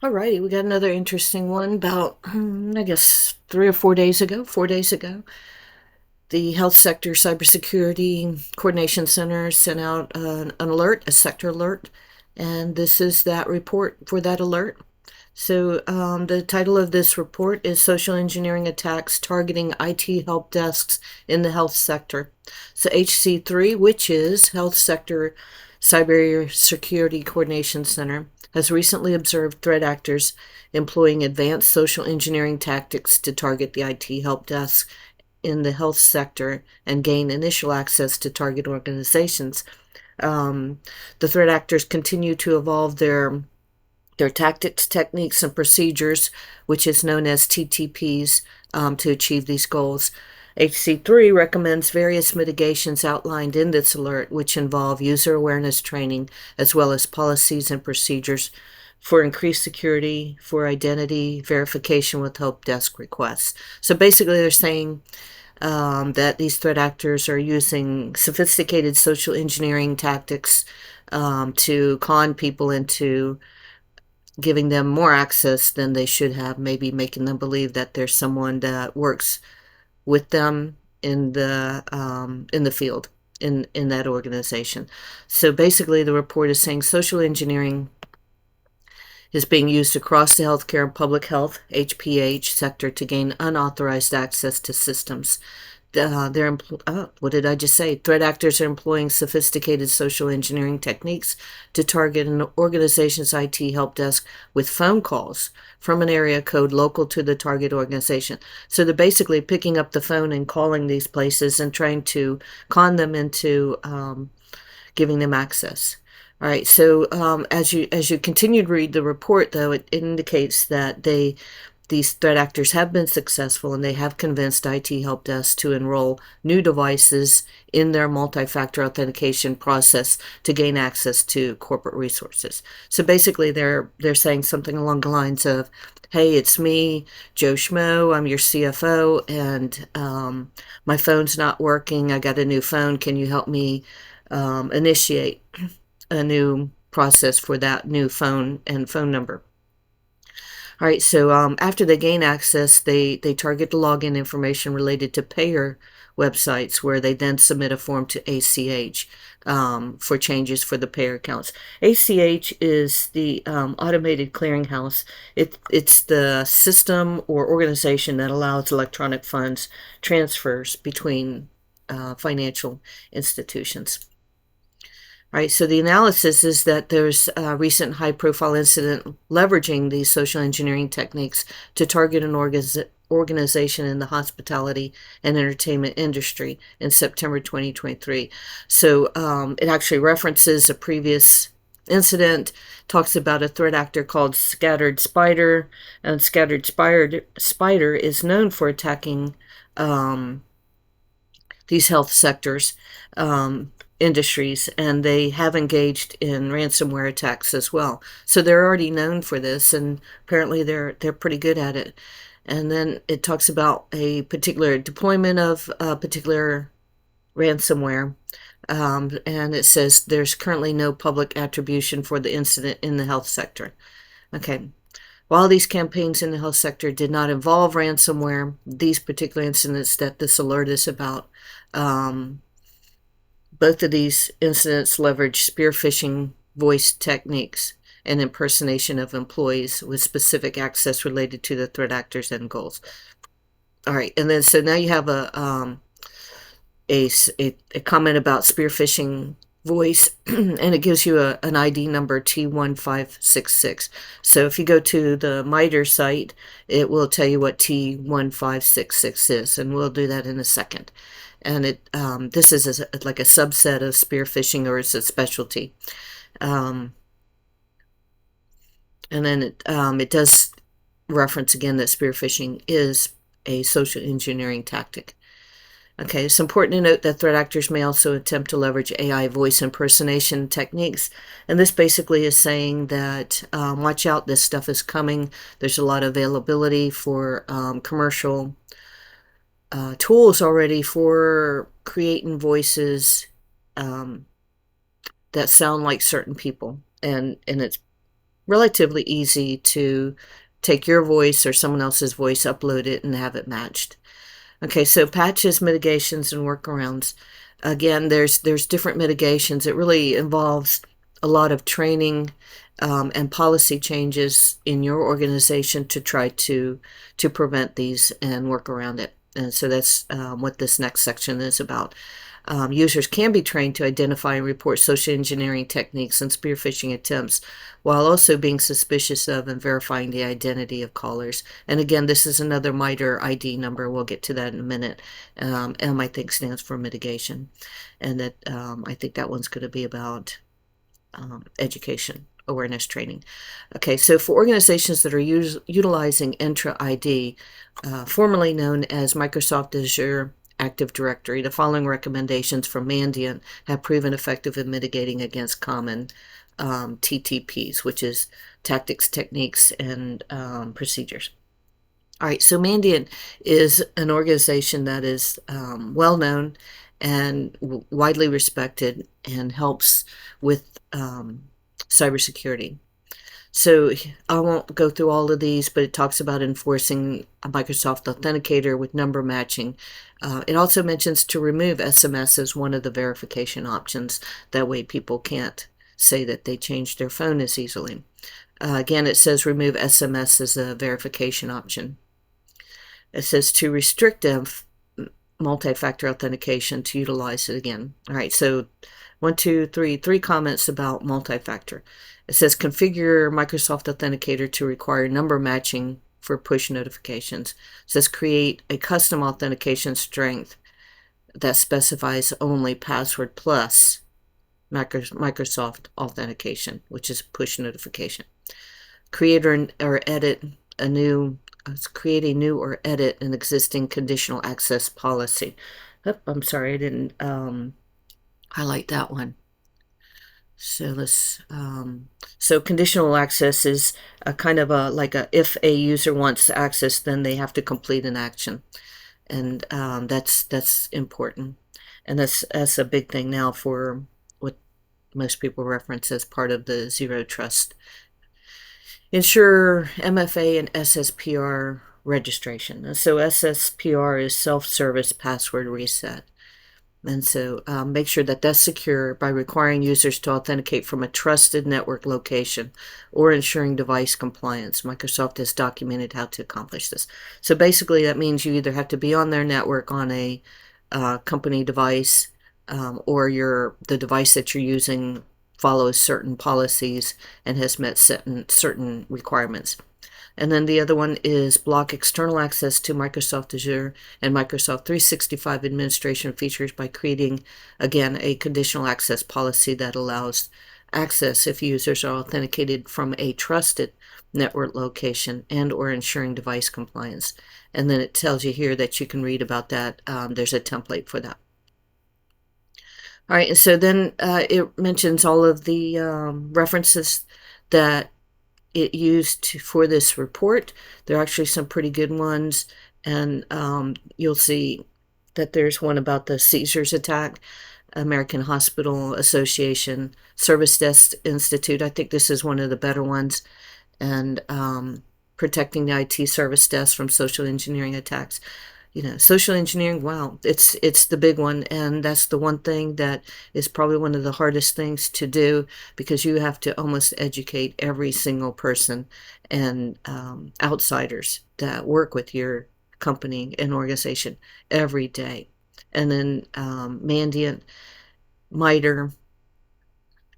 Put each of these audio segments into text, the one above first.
Alrighty, we got another interesting one about, I guess, 3 or 4 days ago. 4 days ago, the Health Sector Cybersecurity Coordination Center sent out an alert, a sector alert, and this is that report for that alert. So, the title of this report is Social Engineering Attacks Targeting IT Help Desks in the Health Sector. So, HC3, which is Health Sector Cybersecurity Coordination Center, has recently observed threat actors employing advanced social engineering tactics to target the IT help desk in the health sector and gain initial access to target organizations. The threat actors continue to evolve their tactics, techniques, and procedures, which is known as TTPs, to achieve these goals. HC3 recommends various mitigations outlined in this alert, which involve user awareness training as well as policies and procedures for increased security, for identity verification with help desk requests. So basically, they're saying that these threat actors are using sophisticated social engineering tactics to con people into giving them more access than they should have, maybe making them believe that there's someone that works with them in the field in that organization. So basically, the report is saying social engineering is being used across the healthcare and public health (HPH) sector to gain unauthorized access to systems. What did I just say? Threat actors are employing sophisticated social engineering techniques to target an organization's IT help desk with phone calls from an area code local to the target organization. So they're basically picking up the phone and calling these places and trying to con them into giving them access. All right. So as you continue to read the report, though, it indicates that these threat actors have been successful and they have convinced IT help desk to enroll new devices in their multi-factor authentication process to gain access to corporate resources. So basically, they're saying something along the lines of, "Hey, it's me, Joe Schmo. I'm your CFO, and my phone's not working. I got a new phone. Can you help me initiate a new process for that new phone and phone number?" All right, so after they gain access, they target the login information related to payer websites where they then submit a form to ACH for changes for the payer accounts. ACH is the automated clearinghouse. It's the system or organization that allows electronic funds transfers between financial institutions. Right, so the analysis is that there's a recent high-profile incident leveraging these social engineering techniques to target an organization in the hospitality and entertainment industry in September 2023. So it actually references a previous incident, talks about a threat actor called Scattered Spider, and Scattered Spider is known for attacking these health sectors. Industries, and they have engaged in ransomware attacks as well. So they're already known for this, and apparently they're pretty good at it. And then it talks about a particular deployment of a particular ransomware, and it says there's currently no public attribution for the incident in the health sector. Okay. While these campaigns in the health sector did not involve ransomware, these particular incidents that this alert is about, both of these incidents leverage spear phishing voice techniques and impersonation of employees with specific access related to the threat actors' end goals. All right, and then so now you have a comment about spear phishing voice, and it gives you an ID number T1566. So if you go to the MITRE site, it will tell you what T1566 is, and we'll do that in a second. And this is like a subset of spear phishing, or it's a specialty. And then it does reference again that spear phishing is a social engineering tactic. Okay, it's important to note that threat actors may also attempt to leverage AI voice impersonation techniques. And this basically is saying that watch out, this stuff is coming. There's a lot of availability for commercial tools already for creating voices that sound like certain people. And it's relatively easy to take your voice or someone else's voice, upload it, and have it matched. Okay, so patches, mitigations, and workarounds. Again, there's different mitigations. It really involves a lot of training and policy changes in your organization to try to prevent these and work around it. And so that's what this next section is about. Users can be trained to identify and report social engineering techniques and spear phishing attempts while also being suspicious of and verifying the identity of callers. And again, this is another MITRE ID number. We'll get to that in a minute. M, I think, stands for mitigation. And that I think that one's going to be about education, awareness training. Okay, so for organizations that are utilizing Entra ID, formerly known as Microsoft Azure Active Directory, the following recommendations from Mandiant have proven effective in mitigating against common TTPs, which is tactics, techniques, and procedures. All right, so Mandiant is an organization that is well known and widely respected and helps with cybersecurity. So I won't go through all of these, but it talks about enforcing a Microsoft Authenticator with number matching. It also mentions to remove SMS as one of the verification options. That way people can't say that they changed their phone as easily. Again, it says remove SMS as a verification option. It says to restrict multi-factor authentication to utilize it again. All right, so three comments about multi-factor. It says configure Microsoft Authenticator to require number matching for push notifications. It says create a custom authentication strength that specifies only password plus Microsoft authentication, which is push notification. Create or edit a new create a new or edit an existing conditional access policy. Oh, I'm sorry, I didn't highlight that one. So let's so conditional access is a kind of like if a user wants access, then they have to complete an action, and that's important, and that's a big thing now for what most people reference as part of the zero trust. Ensure MFA and SSPR registration. So SSPR is self-service password reset. And so make sure that that's secure by requiring users to authenticate from a trusted network location or ensuring device compliance. Microsoft has documented how to accomplish this. So basically that means you either have to be on their network on a company device or the device that you're using follows certain policies and has met certain requirements. And then the other one is block external access to Microsoft Azure and Microsoft 365 administration features by creating, again, a conditional access policy that allows access if users are authenticated from a trusted network location and or ensuring device compliance. And then it tells you here that you can read about that. There's a template for that. All right, and so then it mentions all of the references that it used for this report. There are actually some pretty good ones, and you'll see that there's one about the Caesars attack, American Hospital Association, Service Desk Institute. I think this is one of the better ones, and protecting the IT service desk from social engineering attacks. You know, social engineering, wow, it's the big one, and that's the one thing that is probably one of the hardest things to do, because you have to almost educate every single person and outsiders that work with your company and organization every day. And then Mandiant, MITRE,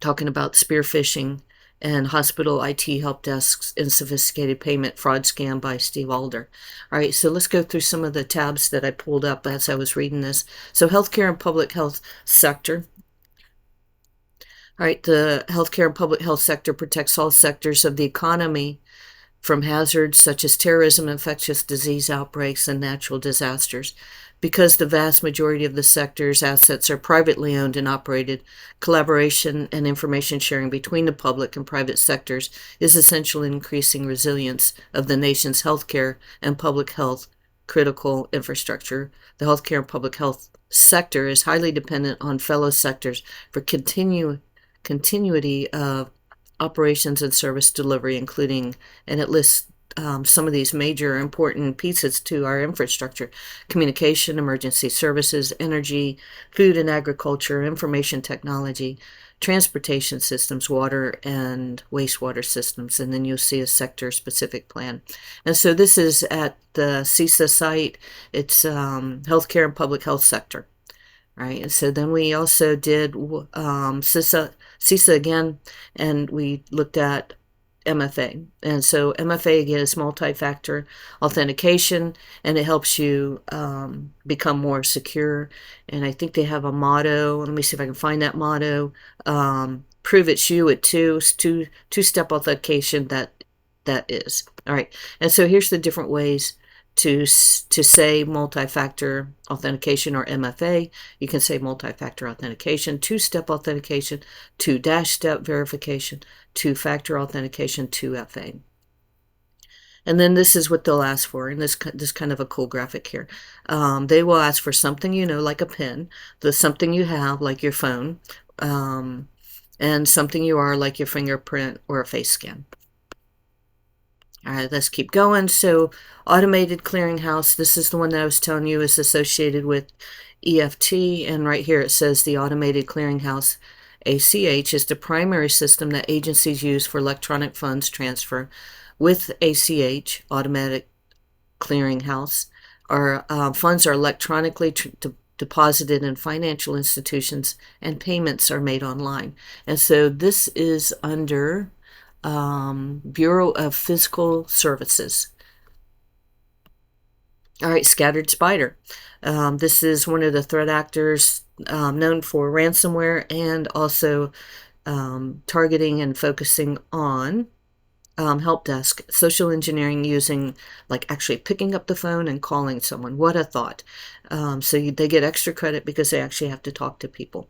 talking about spear phishing, and hospital IT help desks and sophisticated payment fraud scam by Steve Alder. All right, so let's go through some of the tabs that I pulled up as I was reading this. So healthcare and public health sector. All right, the healthcare and public health sector protects all sectors of the economy from hazards such as terrorism, infectious disease outbreaks, and natural disasters. Because the vast majority of the sector's assets are privately owned and operated, collaboration and information sharing between the public and private sectors is essential in increasing resilience of the nation's healthcare and public health critical infrastructure. The healthcare and public health sector is highly dependent on fellow sectors for continuity of operations and service delivery, including, and it lists some of these major important pieces to our infrastructure: communication, emergency services, energy, food and agriculture, information technology, transportation systems, water and wastewater systems. And then you'll see a sector-specific plan. And so this is at the CISA site. It's healthcare and public health sector. Right, and so then we also did CISA again, and we looked at MFA. And so MFA again is multi-factor authentication, and it helps you become more secure. And I think they have a motto. Let me see if I can find that motto. Prove it's you at two-step authentication. That is all right. And so here's the different ways to say multi-factor authentication, or MFA. You can say multi-factor authentication, two-step authentication, two-step verification, two-factor authentication, 2FA. And then this is what they'll ask for, and this kind of a cool graphic here. They will ask for something like a PIN, something you have, like your phone, and something you are, like your fingerprint or a face scan. All right, let's keep going. So automated clearinghouse, this is the one that I was telling you is associated with EFT. And right here it says the automated clearinghouse, ACH, is the primary system that agencies use for electronic funds transfer. With ACH, automatic clearinghouse, our funds are electronically deposited in financial institutions, and payments are made online. And so this is under Bureau of Fiscal Services. All right, Scattered Spider. This is one of the threat actors known for ransomware, and also targeting and focusing on help desk, social engineering, using actually picking up the phone and calling someone. What a thought. So they get extra credit because they actually have to talk to people.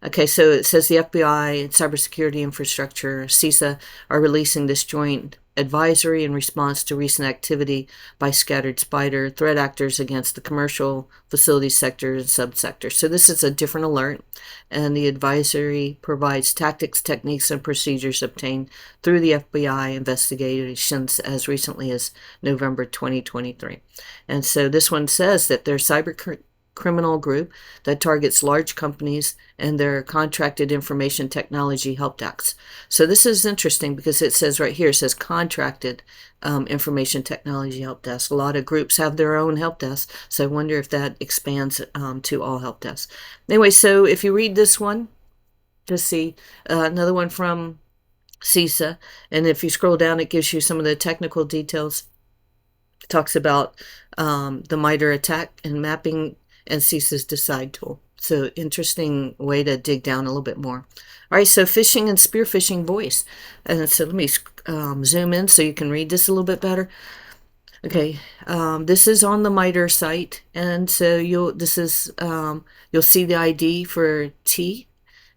Okay, so it says the FBI and Cybersecurity Infrastructure, CISA, are releasing this joint advisory in response to recent activity by Scattered Spider, threat actors against the commercial facility sector and subsector. So this is a different alert, and the advisory provides tactics, techniques, and procedures obtained through the FBI investigations as recently as November 2023. And so this one says that their criminal group that targets large companies and their contracted information technology help desks. So this is interesting because it says right here, it says contracted information technology help desk. A lot of groups have their own help desk, so I wonder if that expands to all help desks. Anyway, so if you read this one, just see another one from CISA, and if you scroll down, it gives you some of the technical details. It talks about the MITRE attack and mapping, and CISA's Decide tool. So interesting way to dig down a little bit more. All right, so phishing and spear phishing voice. And so let me zoom in so you can read this a little bit better. Okay, this is on the MITRE site, and so you'll see the ID for T.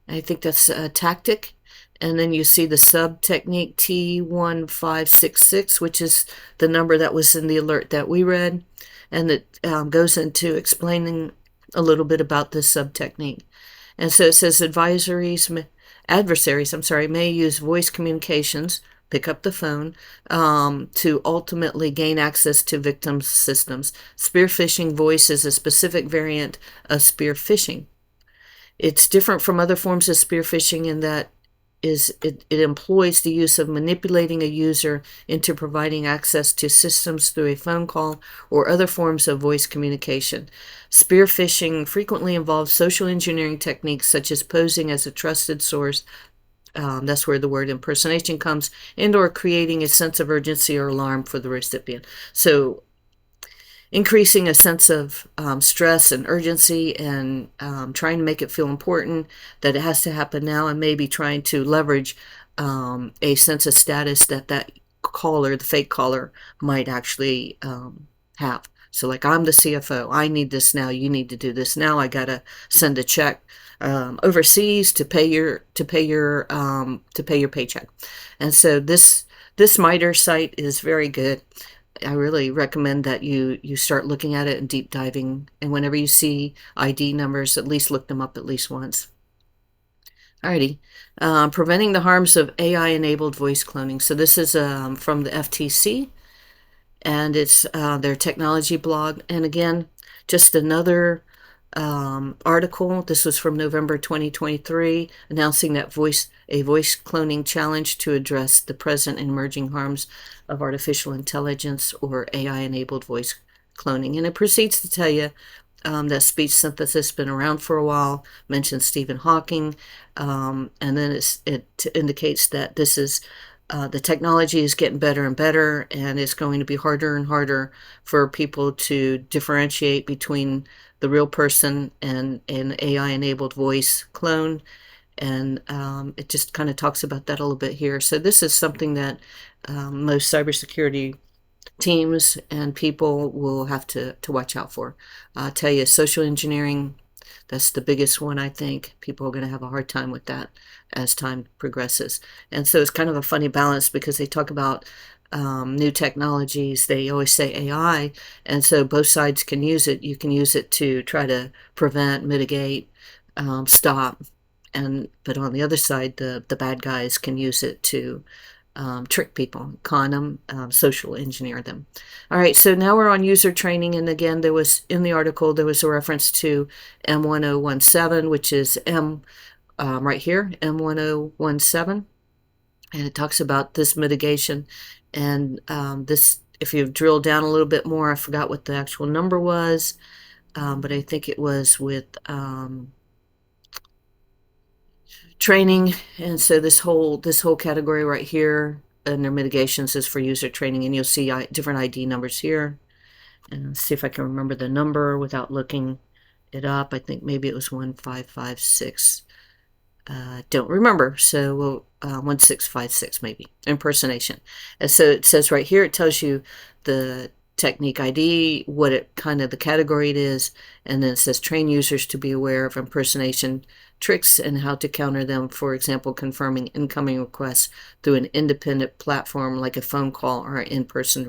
I think that's a tactic. And then you see the sub-technique T1566, which is the number that was in the alert that we read. And it goes into explaining a little bit about this sub-technique. And so it says adversaries may use voice communications, pick up the phone, to ultimately gain access to victims' systems. Spear phishing voice is a specific variant of spear phishing. It's different from other forms of spear phishing in that it employs the use of manipulating a user into providing access to systems through a phone call or other forms of voice communication. Spear phishing frequently involves social engineering techniques such as posing as a trusted source, that's where the word impersonation comes, and/or creating a sense of urgency or alarm for the recipient. So increasing a sense of stress and urgency, and trying to make it feel important, that it has to happen now, and maybe trying to leverage a sense of status that caller, the fake caller, might actually have. So I'm the CFO, I need this now, you need to do this now, I gotta send a check overseas to pay your paycheck. And so this MITRE site is very good. I really recommend that you start looking at it and deep diving. And whenever you see ID numbers, at least look them up at least once. Alrighty. Preventing the harms of AI-enabled voice cloning. So this is from the FTC, and it's their technology blog. And again, just another article. This was from November 2023, announcing that a voice cloning challenge to address the present and emerging harms of artificial intelligence or AI-enabled voice cloning. And it proceeds to tell you that speech synthesis has been around for a while, mentions Stephen Hawking, and then it indicates that this is the technology is getting better and better, and it's going to be harder and harder for people to differentiate between the real person and an AI-enabled voice clone. And it just kind of talks about that a little bit here. So this is something that most cybersecurity teams and people will have to watch out for. I'll tell you, social engineering, that's the biggest one. I think people are going to have a hard time with that as time progresses. And so it's kind of a funny balance because they talk about new technologies. They always say AI, and so both sides can use it. You can use it to try to prevent, mitigate, stop, and but on the other side, the bad guys can use it to trick people, con them, social engineer them. All right, so now we're on user training, and again, there was in the article there was a reference to M1017, which is right here, M1017, and it talks about this mitigation, and this. If you drill down a little bit more, I forgot what the actual number was, but I think it was with training. And so this whole category right here under mitigations is for user training, and you'll see different ID numbers here. And let's see if I can remember the number without looking it up. I think maybe it was 1556. Don't remember. So we'll 1656 maybe, impersonation. And so it says right here, it tells you the technique ID, what it kind of the category it is, and then it says train users to be aware of impersonation tricks and how to counter them. For example, confirming incoming requests through an independent platform like a phone call or in-person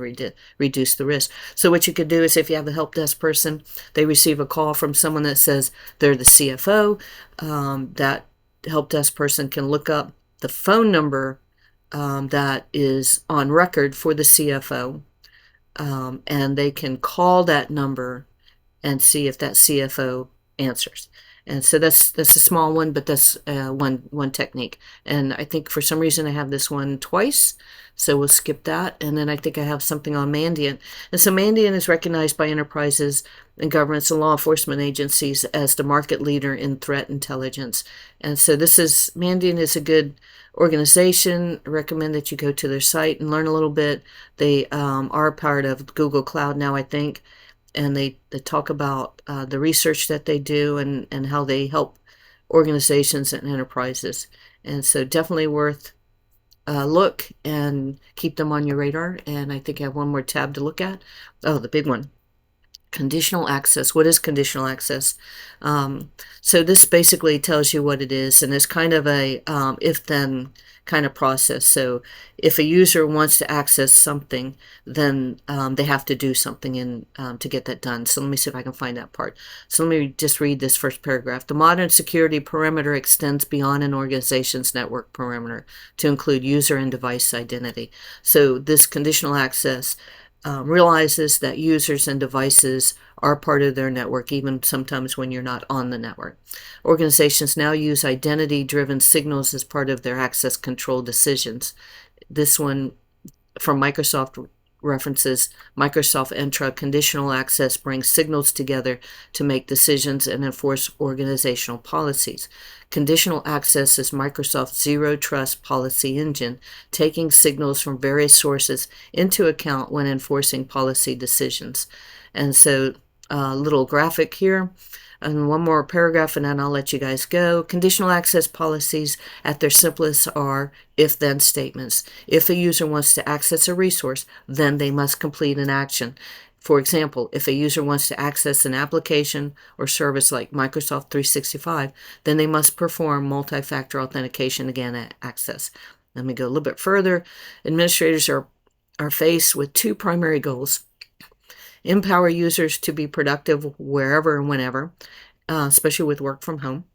reduce the risk. So what you could do is if you have a help desk person, they receive a call from someone that says they're the CFO, that help desk person can look up the phone number that is on record for the CFO, and they can call that number and see if that CFO answers. And so that's a small one, but that's one technique. And I think for some reason I have this one twice, so we'll skip that. And then I think I have something on Mandiant. And so Mandiant is recognized by enterprises and governments and law enforcement agencies as the market leader in threat intelligence. And so Mandiant is a good organization. I recommend that you go to their site and learn a little bit. They are part of Google Cloud now, I think, and they talk about the research that they do and how they help organizations and enterprises. And so definitely worth a look and keep them on your radar. And I think I have one more tab to look at. Oh, the big one. Conditional access. What is conditional access? So this basically tells you what it is, and it's kind of a if-then kind of process. So if a user wants to access something, then they have to do something to get that done. So let me see if I can find that part. So let me just read this first paragraph. The modern security perimeter extends beyond an organization's network perimeter to include user and device identity. So this conditional access realizes that users and devices are part of their network, even sometimes when you're not on the network. Organizations now use identity-driven signals as part of their access control decisions. This one from Microsoft references Microsoft Entra. Conditional access brings signals together to make decisions and enforce organizational policies. Conditional access is Microsoft's zero trust policy engine, taking signals from various sources into account when enforcing policy decisions. And so a little graphic here. And one more paragraph, and then I'll let you guys go. Conditional access policies at their simplest are if-then statements. If a user wants to access a resource, then they must complete an action. For example, if a user wants to access an application or service like Microsoft 365, then they must perform multi-factor authentication to gain access. Let me go a little bit further. Administrators are faced with two primary goals: empower users to be productive wherever and whenever, especially with work from home.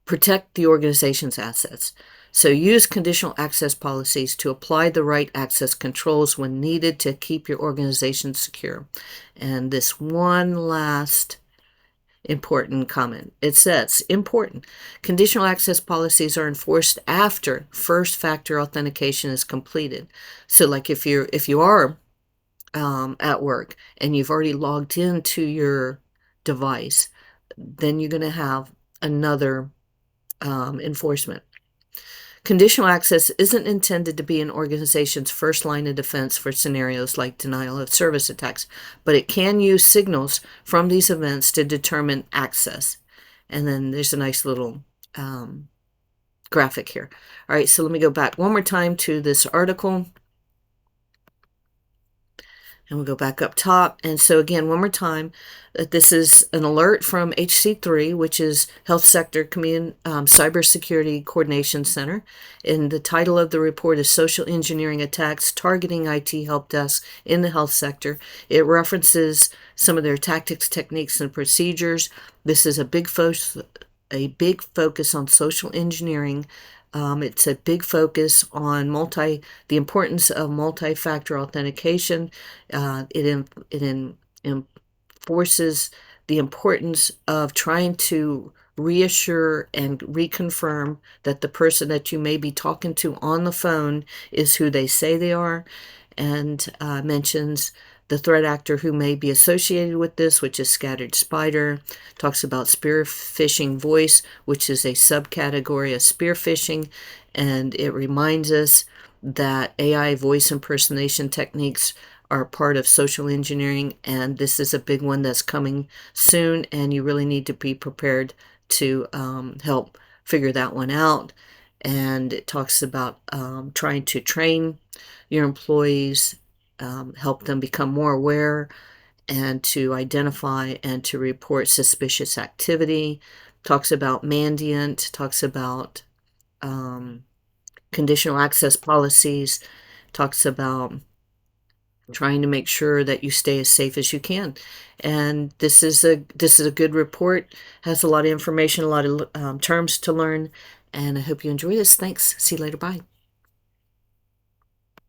protect the organization's assets. So use conditional access policies to apply the right access controls when needed to keep your organization secure. And this one last important comment. It says, important, conditional access policies are enforced after first factor authentication is completed. So like if you are at work and you've already logged into your device, then you're going to have another enforcement. Conditional access isn't intended to be an organization's first line of defense for scenarios like denial of service attacks, but it can use signals from these events to determine access. And then there's a nice little graphic here. All right, so let me go back one more time to this article. And we'll go back up top. And so again, one more time, this is an alert from HC3, which is Health Sector Cybersecurity Coordination Center. And the title of the report is Social Engineering Attacks Targeting IT Help Desks in the Health Sector. It references some of their tactics, techniques, and procedures. This is a big focus on social engineering. It's a big focus on the importance of multi-factor authentication. It enforces the importance of trying to reassure and reconfirm that the person that you may be talking to on the phone is who they say they are, and mentions the threat actor who may be associated with this, which is scattered spider. Talks about spear phishing voice, which is a subcategory of spear phishing, and it reminds us that AI voice impersonation techniques are part of social engineering, and this is a big one that's coming soon, and you really need to be prepared to help figure that one out. And it talks about trying to train your employees, help them become more aware, and to identify and to report suspicious activity. Talks about Mandiant, talks about conditional access policies, talks about trying to make sure that you stay as safe as you can. And this is a good report, has a lot of information, a lot of terms to learn, and I hope you enjoy this. Thanks. See you later. Bye.